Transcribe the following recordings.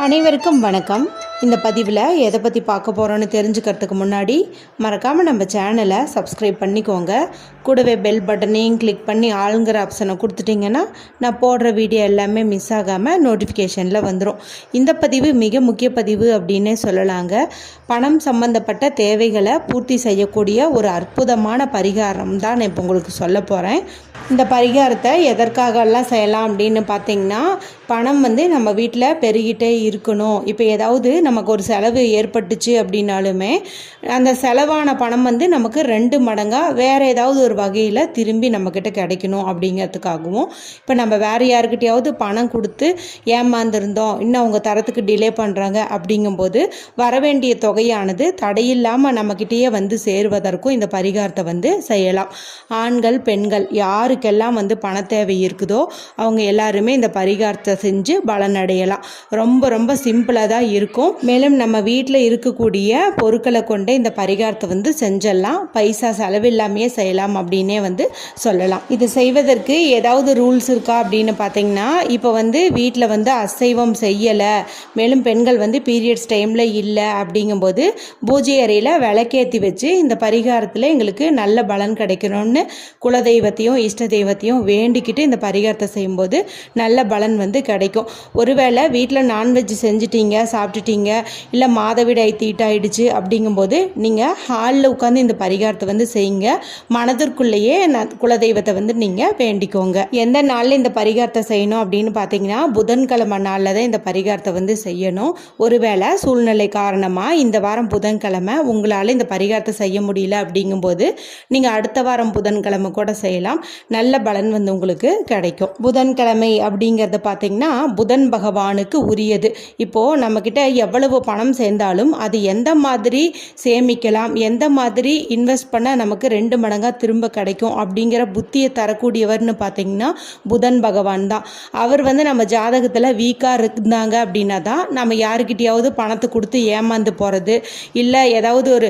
அனைவருக்கும் வணக்கம். இந்த பதிவில் எதை பற்றி பார்க்க போகிறோன்னு தெரிஞ்சுக்கிறதுக்கு முன்னாடி மறக்காமல் நம்ம சேனலை சப்ஸ்கிரைப் பண்ணிக்கோங்க. கூடவே பெல் பட்டனையும் கிளிக் பண்ணி ஆளுங்கிற ஆப்ஷனை கொடுத்துட்டிங்கன்னா நான் போடுற வீடியோ எல்லாமே மிஸ் ஆகாமல் நோட்டிஃபிகேஷனில் வந்துடும். இந்த பதிவு மிக முக்கிய பதிவு அப்படின்னே சொல்லலாங்க. பணம் சம்பந்தப்பட்ட தேவைகளை பூர்த்தி செய்யக்கூடிய ஒரு அற்புதமான பரிகாரம் தான் நான் இப்போ உங்களுக்கு சொல்ல போகிறேன். இந்த பரிகாரத்தை எதற்காகலாம் செய்யலாம் அப்படின்னு பார்த்தீங்கன்னா, பணம் நம்ம வீட்டில் பெருகிட்டே இருக்கணும். இப்போ ஏதாவது நமக்கு ஒரு செலவு ஏற்பட்டுச்சு அப்படின்னாலுமே அந்த செலவான பணம் நமக்கு 2 மடங்காக வேறு ஏதாவது ஒரு வகையில் திரும்பி நம்மக்கிட்ட கிடைக்கணும் அப்படிங்கிறதுக்காகவும், இப்போ நம்ம வேறு யாருக்கிட்டையாவது பணம் கொடுத்து ஏமாந்துருந்தோம், இன்னும் அவங்க தரத்துக்கு டிலே பண்ணுறாங்க அப்படிங்கும்போது வர வேண்டிய தொகையானது தடையில்லாமல் நம்மக்கிட்டேயே சேருவதற்கும் இந்த பரிகாரத்தை செய்யலாம். ஆண்கள் பெண்கள் யாருக்கெல்லாம் பண தேவை இருக்குதோ அவங்க எல்லாருமே இந்த பரிகாரத்தை செஞ்சு பலனடையலாம். ரொம்ப ரொம்ப சிம்பிளாக தான் இருக்கும். மேலும் நம்ம வீட்டில் இருக்கக்கூடிய பொருட்களை கொண்டு இந்த பரிகாரத்தை செஞ்சிடலாம். பைசா செலவில்லாமையே செய்யலாம் அப்படின்னே சொல்லலாம். இது செய்வதற்கு ஏதாவது ரூல்ஸ் இருக்கா அப்படின்னு பார்த்தீங்கன்னா, இப்போ வீட்டில் அசைவம் செய்யலை, மேலும் பெண்கள் பீரியட்ஸ் டைமில் இல்லை அப்படிங்கும்போது பூஜை அறையில் விளக்கேற்றி வச்சு இந்த பரிகாரத்தில் எங்களுக்கு நல்ல பலன் கிடைக்கணும்னு குலதெய்வத்தையும் இஷ்ட தெய்வத்தையும் வேண்டிக்கிட்டு இந்த பரிகாரத்தை செய்யும்போது நல்ல பலன் கிடைக்கும். ஒருவேளை வீட்டில் நான்வெஜ் செஞ்சிட்டீங்க, சாப்பிட்டுட்டீங்க, இல்லை மாதவிடாய் தீட்டாயிடுச்சு அப்படிங்கும்போது நீங்கள் ஹாலில் உட்காந்து இந்த பரிகாரத்தை செய்யுங்க. மனதிற்குள்ளேயே குலதெய்வத்தை நீங்கள் வேண்டிக்கோங்க. எந்த நாளில் இந்த பரிகாரத்தை செய்யணும் அப்படின்னு பார்த்தீங்கன்னா, புதன்கிழமை நாளில் தான் இந்த பரிகாரத்தை செய்யணும். ஒருவேளை சூழ்நிலை காரணமாக இந்த வாரம் புதன்கிழமை உங்களால் இந்த பரிகாரத்தை செய்ய முடியல அப்படிங்கும்போது நீங்கள் அடுத்த வாரம் புதன்கிழமை கூட செய்யலாம். நல்ல பலன் உங்களுக்கு கிடைக்கும். புதன்கிழமை அப்படிங்கிறத பார்த்தீங்கன்னா புதன் பகவானுக்கு உரியது. இப்போது நம்மக்கிட்ட எவ்வளவு பணம் சேர்ந்தாலும் அது எந்த மாதிரி சேமிக்கலாம், எந்த மாதிரி இன்வெஸ்ட் பண்ண நமக்கு 2 மடங்காக திரும்ப கிடைக்கும் அப்படிங்கிற புத்தியை தரக்கூடியவர்னு பார்த்தீங்கன்னா புதன் பகவான் தான். அவர் நம்ம ஜாதகத்தில் வீக்காக இருந்தாங்க அப்படின்னா தான் நம்ம யாருக்கிட்டையாவது பணத்தை கொடுத்து ஏமாந்து போகிறது, இல்லை ஏதாவது ஒரு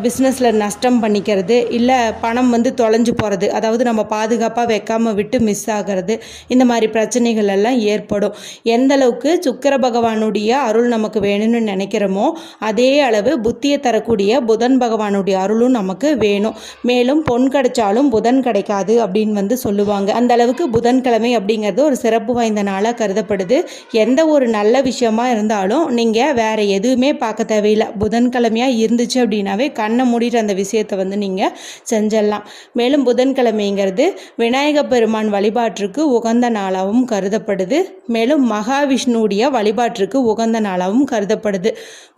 பிஸ்னஸில் நஷ்டம் பண்ணிக்கிறது, இல்லை பணம் தொலைஞ்சு போகிறது, அதாவது நம்ம பாதுகாப்பாக வைக்காமல் விட்டு மிஸ் ஆகிறது, இந்த மாதிரி பிரச்சனைகள் எல்லாம் ஏற்படும். எந்த அளவுக்கு சுக்கிர பகவானுடைய அருள் நமக்கு வேணும்னு நினைக்கிறோமோ அதே அளவு புத்தியை தரக்கூடிய புதன் பகவானுடைய அருளும் நமக்கு வேணும். மேலும் பொன் கிடைச்சாலும் புதன் கிடைக்காது அப்படின்னு சொல்லுவாங்க. அந்த அளவுக்கு புதன்கிழமை அப்படிங்கிறது ஒரு சிறப்பு வாய்ந்த நாளாக கருதப்படுது. எந்த ஒரு நல்ல விஷயமா இருந்தாலும் நீங்கள் வேற எதுவுமே பார்க்க தேவையில்லை. புதன்கிழமையாக இருந்துச்சு அப்படின்னாவே கண்ணை மூடிட்டு அந்த விஷயத்தை நீங்கள் செஞ்சிடலாம். மேலும் புதன்கிழமைங்கிறது விநாயக பெருமான் வழிபாட்டிற்கு உகந்த நாளாகவும் கருதப்படுது. மேலும் மகாவிஷ்ணுடைய வழிபாட்டிற்கு உகந்த நாளாகவும் கருதப்படுது.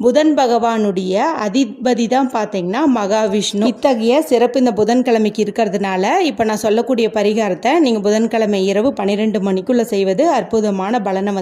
புதன் பகவானுடைய அதிபதி தான் பார்த்தீங்கன்னா மகாவிஷ்ணு. இத்தகைய சிறப்பு இந்த புதன்கிழமைக்கு இருக்கிறதுனால இப்போ நான் சொல்லக்கூடிய பரிகாரத்தை நீங்கள் புதன்கிழமை இரவு 12 மணிக்குள்ளே செய்வது அற்புதமான பலனை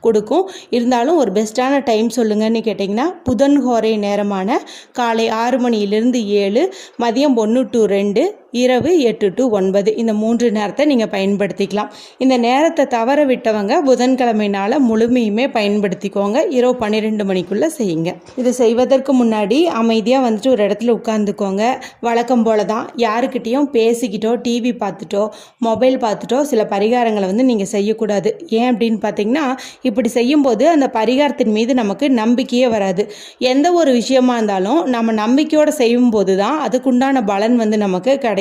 கொடுக்கும். இருந்தாலும் ஒரு பெஸ்ட்டான டைம் சொல்லுங்கன்னு கேட்டிங்கன்னா, புதன் ஹோரை நேரமான காலை 6 மணியிலிருந்து 7, மதியம் 1 to 2, இரவு 8 to 9 இந்த 3 நேரத்தை நீங்கள் பயன்படுத்திக்கலாம். இந்த நேரத்தை தவற விட்டவங்க புதன்கிழமை நாளை முழுமையுமே பயன்படுத்திக்கோங்க. இரவு 12 மணிக்குள்ளே செய்யுங்க. இது செய்வதற்கு முன்னாடி அமைதியாக ஒரு இடத்துல உட்காந்துக்கோங்க. வழக்கம் போல தான் யாருக்கிட்டேயும் பேசிக்கிட்டோ டிவி பார்த்துட்டோ மொபைல் பார்த்துட்டோ சில பரிகாரங்களை நீங்கள் செய்யக்கூடாது. ஏன் அப்படின்னு பார்த்தீங்கன்னா, இப்படி செய்யும்போது அந்த பரிகாரத்தின் மீது நமக்கு நம்பிக்கையே வராது. எந்த ஒரு விஷயமா இருந்தாலும் நம்ம நம்பிக்கையோடு செய்யும்போது தான் அதுக்குண்டான பலன் நமக்கு கிடைக்கும்.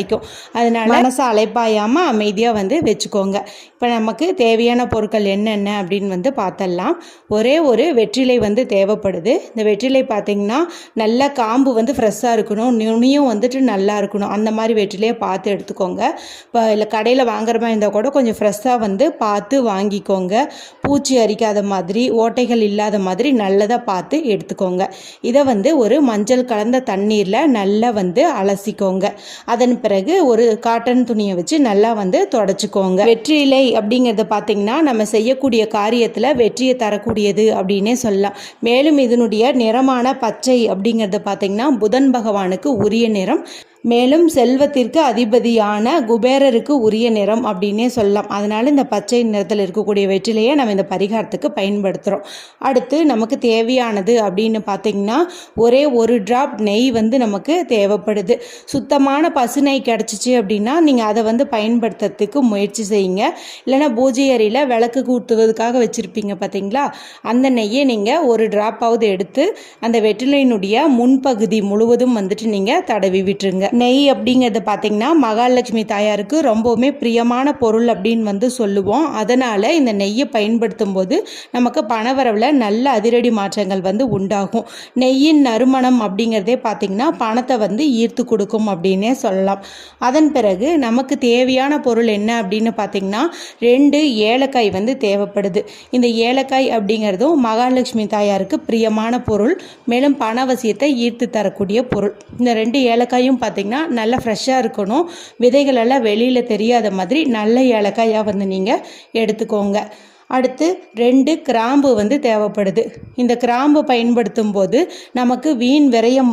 அதனால மனசை அலைப்பாயாமல் அமைதியாக வச்சுக்கோங்க. இப்போ நமக்கு தேவையான பொருட்கள் என்னென்ன அப்படின்னு பார்த்தரலாம். ஒரே ஒரு வெற்றிலை தேவைப்படுது. இந்த வெற்றிலை பார்த்திங்கன்னா நல்ல காம்பு ஃப்ரெஷ்ஷாக இருக்கணும், நுனியும் நல்லா இருக்கணும். அந்த மாதிரி வெற்றிலையை பார்த்து எடுத்துக்கோங்க. இப்போ இல்லை கடையில் வாங்குற மாதிரி இருந்தால் கூட கொஞ்சம் ஃப்ரெஷ்ஷாக பார்த்து வாங்கிக்கோங்க. பூச்சி அரிக்காத மாதிரி, ஓட்டைகள் இல்லாத மாதிரி நல்லதாக பார்த்து எடுத்துக்கோங்க. இதை ஒரு மஞ்சள் கலந்த தண்ணீரில் நல்லா அலசிக்கோங்க. அதன் பிறகு ஒரு காட்டன் துணியை வச்சு நல்லா தொடச்சிக்கோங்க. வெற்றிலை அப்படிங்கிறத பார்த்தீங்கன்னா நம்ம செய்யக்கூடிய காரியத்தில் வெற்றியை தரக்கூடியது அப்படின்னே சொல்லலாம். மேலும் இதனுடைய நிறமான பச்சை அப்படிங்கிறத பார்த்தீங்கன்னா புதன் பகவானுக்கு உரிய நிறம். மேலும் செல்வத்திற்கு அதிபதியான குபேரருக்கு உரிய நிறம் அப்படின்னே சொல்லலாம். அதனால் இந்த பச்சை நிறத்தில் இருக்கக்கூடிய வெற்றிலையை நம்ம இந்த பரிகாரத்துக்கு பயன்படுத்துகிறோம். அடுத்து நமக்கு தேவையானது அப்படின்னு பார்த்திங்கன்னா ஒரே ஒரு டிராப் நெய் நமக்கு தேவைப்படுது. சுத்தமான பசு நெய் கிடச்சிச்சு அப்படின்னா நீங்கள் அதை பயன்படுத்துறதுக்கு முயற்சி செய்யுங்க. இல்லைனா பூஜை அறையில் விளக்கு ஊற்றுவதற்காக வச்சுருப்பீங்க பார்த்தீங்களா, அந்த நெய்யை நீங்கள் ஒரு டிராப்பாவது எடுத்து அந்த வெற்றிலையினுடைய முன்பகுதி முழுவதும் நீங்கள் தடவி விட்டுருங்க. நெய் அப்படிங்கிறது பார்த்திங்கன்னா மகாலட்சுமி தாயாருக்கு ரொம்பவுமே பிரியமான பொருள் அப்படின்னு சொல்லுவோம். அதனால் இந்த நெய்யை பயன்படுத்தும் போது நமக்கு பணவரவில் நல்ல அதிரடி மாற்றங்கள் உண்டாகும். நெய்யின் நறுமணம் அப்படிங்கிறதே பார்த்திங்கன்னா பணத்தை ஈர்த்து கொடுக்கும் அப்படின்னே சொல்லலாம். அதன் பிறகு நமக்கு தேவையான பொருள் என்ன அப்படின்னு பார்த்திங்கன்னா 2 ஏலக்காய் தேவைப்படுது. இந்த ஏலக்காய் அப்படிங்கிறதும் மகாலட்சுமி தாயாருக்கு பிரியமான பொருள், மேலும் பணவசியத்தை ஈர்த்து தரக்கூடிய பொருள். இந்த 2 ஏலக்காயும் பார்த்திங்கன்னா நல்லா ஃப்ரெஷ்ஷாக இருக்கணும். விதைகளெல்லாம் வெளியில் தெரியாத மாதிரி நல்ல ஏலக்காயாக நீங்கள் எடுத்துக்கோங்க. அடுத்து 2 கிராம்பு தேவைப்படுது. இந்த கிராம்பு பயன்படுத்தும் போது நமக்கு வீண் விரயம்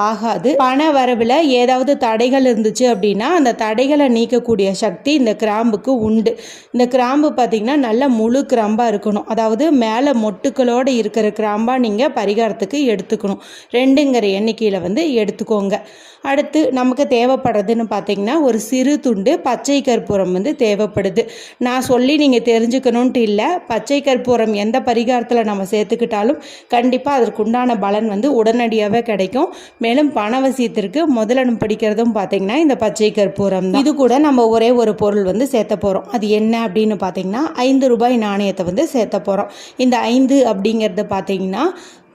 ஆகாது. பண வரவில் ஏதாவது தடைகள் இருந்துச்சு அப்படின்னா அந்த தடைகளை நீக்கக்கூடிய சக்தி இந்த கிராம்புக்கு உண்டு. இந்த கிராம்பு பார்த்திங்கன்னா நல்ல முழு கிராம்பாக இருக்கணும். அதாவது மேலே மொட்டுக்களோடு இருக்கிற கிராம்பாக நீங்கள் பரிகாரத்துக்கு எடுத்துக்கணும். 2ங்கிற எண்ணிக்கையில் எடுத்துக்கோங்க. அடுத்து நமக்கு தேவைப்படுறதுன்னு பார்த்திங்கன்னா ஒரு சிறு துண்டு பச்சை கற்பூரம் தேவைப்படுது. நான் சொல்லி நீங்கள் தெரிஞ்சுக்கணுன்ட்டு இல்லை, பச்சை கற்பூரம் எந்த பரிகாரத்தில் நம்ம சேர்த்துக்கிட்டாலும் கண்டிப்பாக அதற்குண்டான பலன் உடனடியாகவே கிடைக்கும். மேலும் பணவசியத்திற்கு முதலிடம் பிடிக்கிறதும் பார்த்திங்கன்னா இந்த பச்சை கற்பூரம் தான். இது கூட நம்ம ஒரே ஒரு பொருள் சேர்த்த போகிறோம். அது என்ன அப்படின்னு பார்த்திங்கன்னா 5 ரூபாய் நாணயத்தை சேர்த்த போகிறோம். இந்த 5 அப்படிங்கிறது பார்த்திங்கன்னா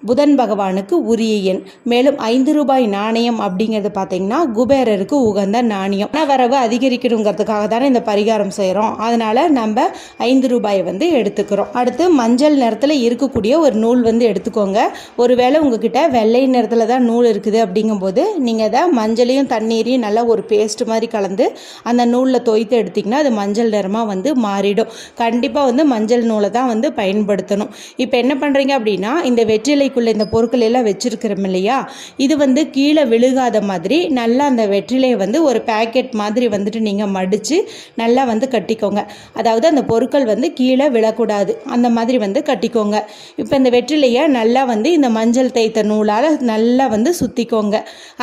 புதன் பகவானுக்கு உரிய எண். மேலும் 5 ரூபாய் நாணயம் அப்படிங்கிறது பார்த்திங்கன்னா குபேரருக்கு உகந்த நாணயம். பணவரவு அதிகரிக்கணுங்கிறதுக்காக தானே இந்த பரிகாரம் செய்கிறோம். அதனால் நம்ம 5 ரூபாயை எடுத்துக்கிறோம். அடுத்து மஞ்சள் நிறத்தில் இருக்கக்கூடிய ஒரு நூல் எடுத்துக்கோங்க. ஒருவேளை உங்ககிட்ட வெள்ளை நிறத்தில் தான் நூல் இருக்குது அப்படிங்கும்போது நீங்கள் அதை மஞ்சளையும் தண்ணீரையும் நல்லா ஒரு பேஸ்ட் மாதிரி கலந்து அந்த நூலில் தோய்த்து எடுத்திங்கன்னா அது மஞ்சள் நிறமாக மாறிடும். கண்டிப்பாக மஞ்சள் நூலை தான் பயன்படுத்தணும். இப்போ என்ன பண்ணுறீங்க அப்படின்னா இந்த வெற்றிலை இந்த பொருட்கள் எல்லாம் வச்சிருக்கிறோம் இல்லையா, இது கீழே விழுகாத மாதிரி நல்லா அந்த வெற்றிலையை ஒரு பேக்கெட் மாதிரி நீங்கள் மடித்து நல்லா கட்டிக்கோங்க. அதாவது அந்த பொருட்கள் கீழே விழக்கூடாது, அந்த மாதிரி கட்டிக்கோங்க. இப்போ இந்த வெற்றிலையை நல்லா இந்த மஞ்சள் தேய்த்த நூலால் நல்லா சுற்றிக்கோங்க.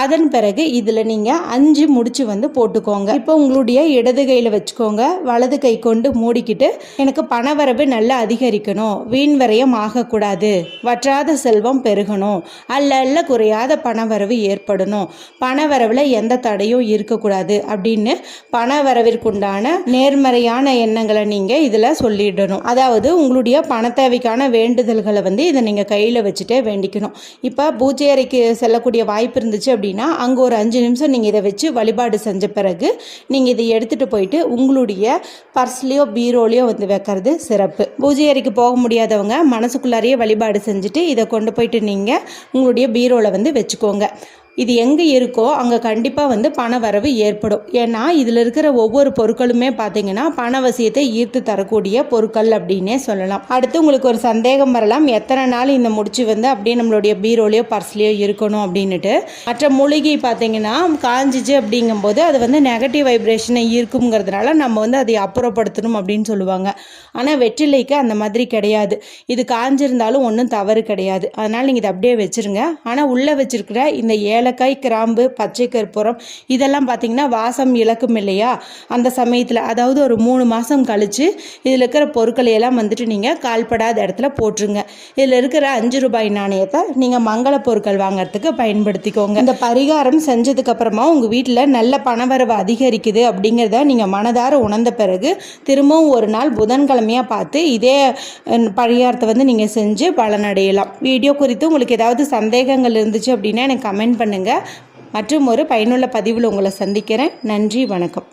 அதன் பிறகு இதில் நீங்கள் 5 முடிச்சு போட்டுக்கோங்க. இப்போ உங்களுடைய இடது கையில் வச்சுக்கோங்க, வலது கை கொண்டு மூடிக்கிட்டு எனக்கு பணவரவு நல்லா அதிகரிக்கணும், வீண் விரயம் ஆகக்கூடாது, வற்றாத செல்வம் பெருகணும், அல்ல குறையாத பணவரவு ஏற்படணும், பணவரவில் எந்த தடையும் இருக்கக்கூடாது அப்படின்னு பணவரவிற்குண்டான நேர்மறையான எண்ணங்களை நீங்கள் இதில் சொல்லிடணும். அதாவது உங்களுடைய பண தேவைக்கான வேண்டுதல்களை இதை நீங்கள் கையில் வச்சுட்டே வேண்டிக்கணும். இப்போ பூஜை அறைக்கு செல்லக்கூடிய வாய்ப்பு இருந்துச்சு அப்படின்னா அங்கே ஒரு 5 நிமிஷம் நீங்கள் இதை வச்சு வழிபாடு செஞ்ச பிறகு நீங்கள் இதை எடுத்துகிட்டு போயிட்டு உங்களுடைய பர்ஸ்லேயோ பீரோலையோ வைக்கிறது சிறப்பு. பூஜை அறைக்கு போக முடியாதவங்க மனசுக்குள்ளாரையே வழிபாடு செஞ்சுட்டு இதை கொண்டு போயிட்டு நீங்கள் உங்களுடைய பீரோவில் வச்சுக்கோங்க. இது எங்கே இருக்கோ அங்கே கண்டிப்பாக பண வரவு ஏற்படும். ஏன்னா இதில் இருக்கிற ஒவ்வொரு பொருட்களுமே பார்த்தீங்கன்னா பணவசியத்தை ஈர்த்து தரக்கூடிய பொருட்கள் அப்படின்னே சொல்லலாம். அடுத்து உங்களுக்கு ஒரு சந்தேகம் வரலாம், எத்தனை நாள் இந்த முடிச்சு அப்படியே நம்மளுடைய பீரோலையோ பர்ஸ்லையோ இருக்கணும் அப்படின்னுட்டு. மற்ற மூலிகை பார்த்தீங்கன்னா காஞ்சிச்சு அப்படிங்கும்போது அது நெகட்டிவ் வைப்ரேஷனை ஈர்க்குங்கிறதுனால நம்ம அதை அப்புறப்படுத்தணும் அப்படின்னு சொல்லுவாங்க. ஆனால் வெற்றிலைக்கு அந்த மாதிரி கிடையாது. இது காஞ்சிருந்தாலும் ஒன்றும் தவறு கிடையாது. அதனால் நீங்கள் இதை அப்படியே வச்சுருங்க. ஆனால் உள்ளே வச்சுருக்கிற இந்த ஏலக்காய், கிராம்பு, பச்சை கற்பூரம் இதெல்லாம் பார்த்திங்கன்னா வாசம் இழக்கும் இல்லையா, அந்த சமயத்தில் அதாவது ஒரு 3 மாதம் கழித்து இதில் இருக்கிற பொருட்களை எல்லாம் நீங்கள் கால்படாத இடத்துல போட்டுருங்க. இதில் இருக்கிற 5 ரூபாய் நாணயத்தை நீங்கள் மங்கள பொருட்கள் வாங்கிறதுக்கு பயன்படுத்திக்கோங்க. இந்த பரிகாரம் செஞ்சதுக்கப்புறமா உங்கள் வீட்டில் நல்ல பணவரவு அதிகரிக்குது அப்படிங்கிறத நீங்கள் மனதார உணர்ந்த பிறகு திரும்பவும் ஒரு நாள் புதன்கிழமையாக பார்த்து இதே பரிகாரத்தை நீங்கள் செஞ்சு பலனடையலாம். வீடியோ குறித்து உங்களுக்கு ஏதாவது சந்தேகங்கள் இருந்துச்சு அப்படின்னா எனக்கு கமெண்ட் பண்ணுங்கள். மற்றும் ஒரு பயனுள்ள பதிவில் உங்களை சந்திக்கிறேன். நன்றி, வணக்கம்.